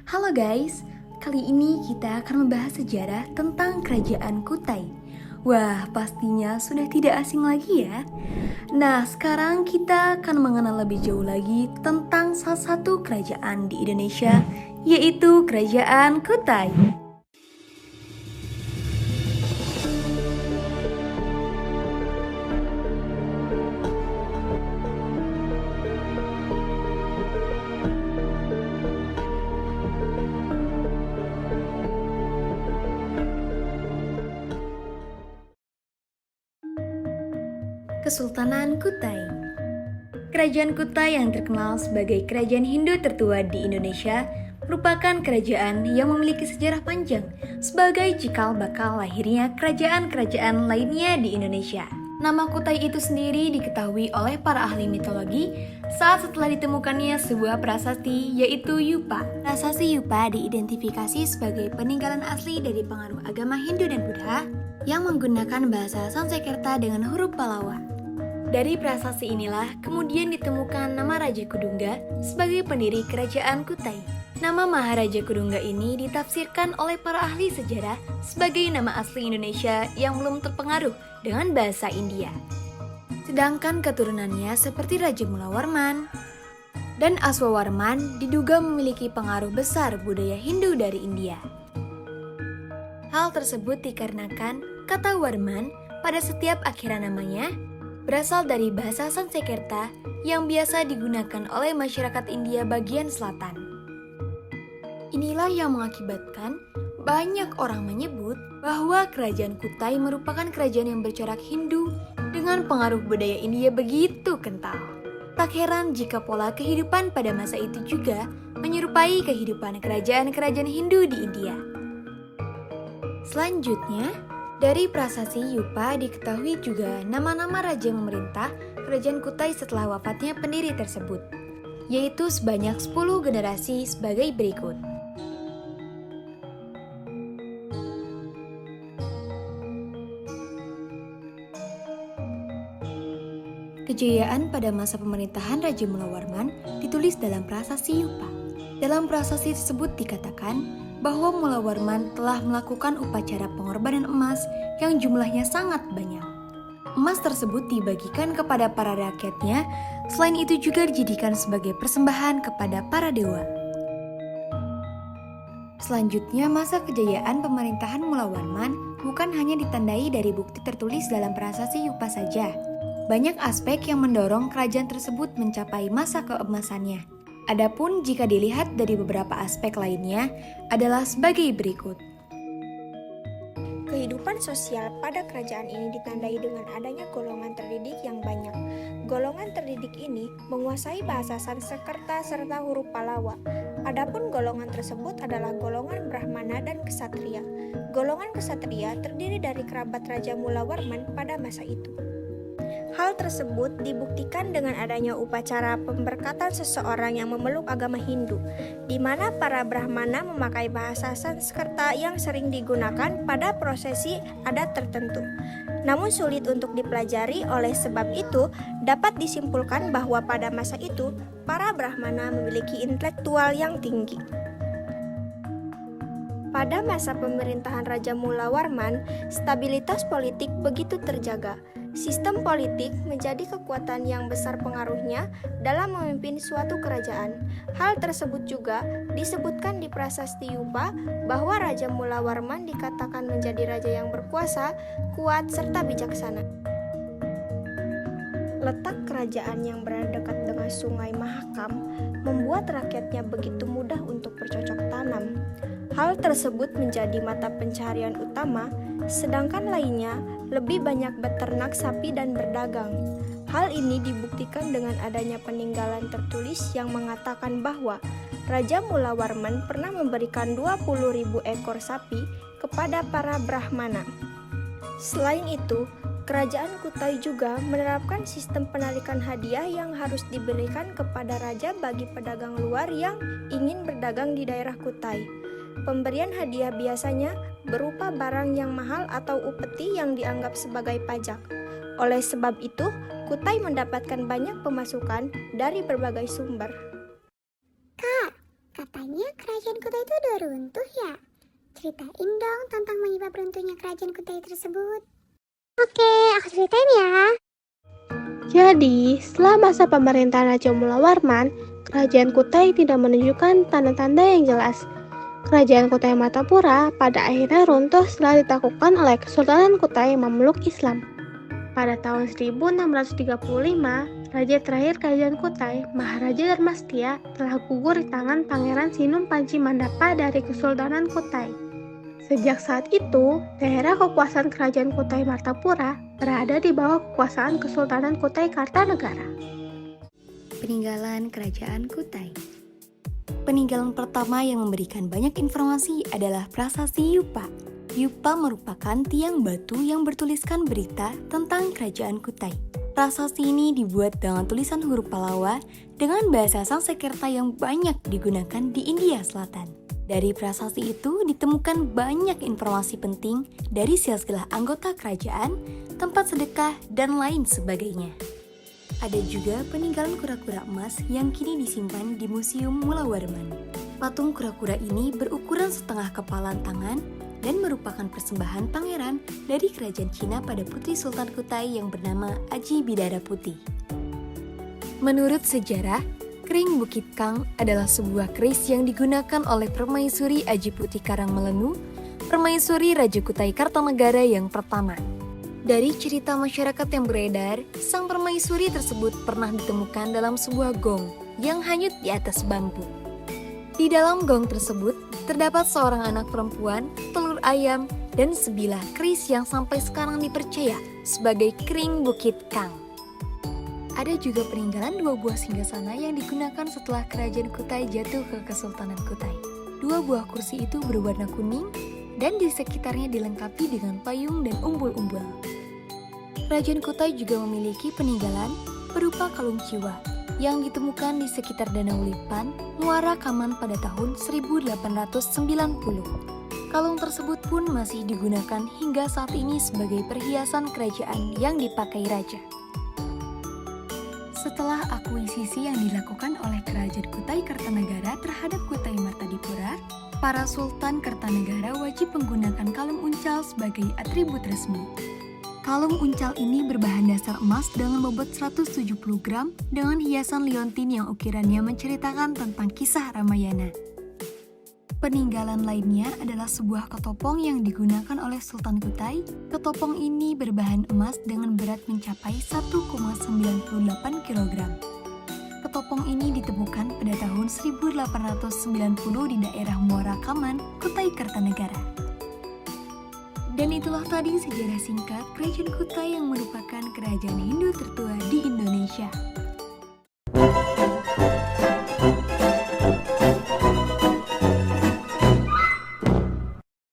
Halo guys, kali ini kita akan membahas sejarah tentang Kerajaan Kutai. Wah, pastinya sudah tidak asing lagi ya. Nah, sekarang kita akan mengenal lebih jauh lagi tentang salah satu kerajaan di Indonesia, yaitu Kerajaan Kutai. Kesultanan Kutai. Kerajaan Kutai yang terkenal sebagai kerajaan Hindu tertua di Indonesia merupakan kerajaan yang memiliki sejarah panjang sebagai cikal bakal lahirnya kerajaan-kerajaan lainnya di Indonesia. Nama Kutai itu sendiri diketahui oleh para ahli mitologi saat setelah ditemukannya sebuah prasasti yaitu Yupa. Prasasti Yupa diidentifikasi sebagai peninggalan asli dari pengaruh agama Hindu dan Buddha yang menggunakan bahasa Sanskerta dengan huruf Pallawa. Dari prasasti inilah kemudian ditemukan nama Raja Kudungga sebagai pendiri kerajaan Kutai. Nama Maharaja Kudungga ini ditafsirkan oleh para ahli sejarah sebagai nama asli Indonesia yang belum terpengaruh dengan bahasa India. Sedangkan keturunannya seperti Raja Mulawarman dan Aswawarman diduga memiliki pengaruh besar budaya Hindu dari India. Hal tersebut dikarenakan kata Warman pada setiap akhiran namanya berasal dari bahasa Sanskerta yang biasa digunakan oleh masyarakat India bagian selatan. Inilah yang mengakibatkan banyak orang menyebut bahwa kerajaan Kutai merupakan kerajaan yang bercorak Hindu dengan pengaruh budaya India begitu kental. Tak heran jika pola kehidupan pada masa itu juga menyerupai kehidupan kerajaan-kerajaan Hindu di India. Selanjutnya, dari prasasti Yupa diketahui juga nama-nama raja memerintah kerajaan Kutai setelah wafatnya pendiri tersebut, yaitu sebanyak 10 generasi sebagai berikut. Kejayaan pada masa pemerintahan Raja Mulawarman ditulis dalam prasasti Yupa. Dalam prasasti tersebut dikatakan bahwa Mulawarman telah melakukan upacara pengorbanan emas yang jumlahnya sangat banyak. Emas tersebut dibagikan kepada para rakyatnya, selain itu juga dijadikan sebagai persembahan kepada para dewa. Selanjutnya, masa kejayaan pemerintahan Mulawarman bukan hanya ditandai dari bukti tertulis dalam prasasti Yupa saja. Banyak aspek yang mendorong kerajaan tersebut mencapai masa keemasannya. Adapun jika dilihat dari beberapa aspek lainnya adalah sebagai berikut. Kehidupan sosial pada kerajaan ini ditandai dengan adanya golongan terdidik yang banyak. Golongan terdidik ini menguasai bahasa Sanskerta serta huruf Pallawa. Adapun golongan tersebut adalah golongan Brahmana dan Ksatria. Golongan Ksatria terdiri dari kerabat Raja Mulawarman pada masa itu. Hal tersebut dibuktikan dengan adanya upacara pemberkatan seseorang yang memeluk agama Hindu, di mana para Brahmana memakai bahasa Sanskerta yang sering digunakan pada prosesi adat tertentu. Namun sulit untuk dipelajari, oleh sebab itu dapat disimpulkan bahwa pada masa itu para Brahmana memiliki intelektual yang tinggi. Pada masa pemerintahan Raja Mulawarman, stabilitas politik begitu terjaga. Sistem politik menjadi kekuatan yang besar pengaruhnya dalam memimpin suatu kerajaan. Hal tersebut juga disebutkan di prasasti Yupa bahwa Raja Mulawarman dikatakan menjadi raja yang berkuasa, kuat, serta bijaksana. Letak kerajaan yang berada dekat dengan Sungai Mahakam membuat rakyatnya begitu mudah untuk bercocok tanam. Hal tersebut menjadi mata pencaharian utama, sedangkan lainnya lebih banyak beternak sapi dan berdagang. Hal ini dibuktikan dengan adanya peninggalan tertulis yang mengatakan bahwa Raja Mulawarman pernah memberikan 20.000 ekor sapi kepada para Brahmana. Selain itu, Kerajaan Kutai juga menerapkan sistem penarikan hadiah yang harus diberikan kepada raja bagi pedagang luar yang ingin berdagang di daerah Kutai. Pemberian hadiah biasanya berupa barang yang mahal atau upeti yang dianggap sebagai pajak. Oleh sebab itu, Kutai mendapatkan banyak pemasukan dari berbagai sumber. Kak, katanya kerajaan Kutai itu udah runtuh ya? Ceritain dong tentang penyebab runtuhnya kerajaan Kutai tersebut. Oke, aku ceritain ya. Jadi, setelah masa pemerintahan Raja Mulawarman, kerajaan Kutai tidak menunjukkan tanda-tanda yang jelas. Kerajaan Kutai Martapura pada akhirnya runtuh setelah ditaklukkan oleh Kesultanan Kutai memeluk Islam. Pada tahun 1635, Raja terakhir Kerajaan Kutai, Maharaja Dharmastia, telah gugur di tangan Pangeran Sinum Panci Mandapa dari Kesultanan Kutai. Sejak saat itu, daerah kekuasaan Kerajaan Kutai Martapura berada di bawah kekuasaan Kesultanan Kutai Kartanegara. Peninggalan Kerajaan Kutai. Peninggalan pertama yang memberikan banyak informasi adalah Prasasti Yupa. Yupa merupakan tiang batu yang bertuliskan berita tentang Kerajaan Kutai. Prasasti ini dibuat dengan tulisan huruf Palawa dengan bahasa Sanskerta yang banyak digunakan di India Selatan. Dari prasasti itu ditemukan banyak informasi penting dari silsilah anggota kerajaan, tempat sedekah, dan lain sebagainya. Ada juga peninggalan kura-kura emas yang kini disimpan di Museum Mulawarman. Patung kura-kura ini berukuran setengah kepalan tangan dan merupakan persembahan pangeran dari kerajaan Cina pada putri Sultan Kutai yang bernama Aji Bidara Putih. Menurut sejarah, Kering Bukit Kang adalah sebuah keris yang digunakan oleh Permaisuri Aji Putih Karangmelenu, Permaisuri Raja Kutai Kartanegara yang pertama. Dari cerita masyarakat yang beredar, sang permaisuri tersebut pernah ditemukan dalam sebuah gong yang hanyut di atas bambu. Di dalam gong tersebut, terdapat seorang anak perempuan, telur ayam, dan sebilah keris yang sampai sekarang dipercaya sebagai Kering Bukit Kang. Ada juga peninggalan 2 buah singgasana yang digunakan setelah kerajaan Kutai jatuh ke Kesultanan Kutai. 2 buah kursi itu berwarna kuning dan di sekitarnya dilengkapi dengan payung dan umbul-umbul. Kerajaan Kutai juga memiliki peninggalan berupa kalung ciwa yang ditemukan di sekitar Danau Lipan, Muara Kaman pada tahun 1890. Kalung tersebut pun masih digunakan hingga saat ini sebagai perhiasan kerajaan yang dipakai raja. Setelah akuisisi yang dilakukan oleh Kerajaan Kutai Kartanegara terhadap Kutai Martadipura, para Sultan Kartanegara wajib menggunakan kalung uncal sebagai atribut resmi. Kalung uncal ini berbahan dasar emas dengan bobot 170 gram dengan hiasan liontin yang ukirannya menceritakan tentang kisah Ramayana. Peninggalan lainnya adalah sebuah ketopong yang digunakan oleh Sultan Kutai. Ketopong ini berbahan emas dengan berat mencapai 1,98 kg. Ketopong ini ditemukan pada tahun 1890 di daerah Muara Kaman, Kutai Kartanegara. Dan itulah tadi sejarah singkat Kerajaan Kutai yang merupakan kerajaan Hindu tertua di Indonesia.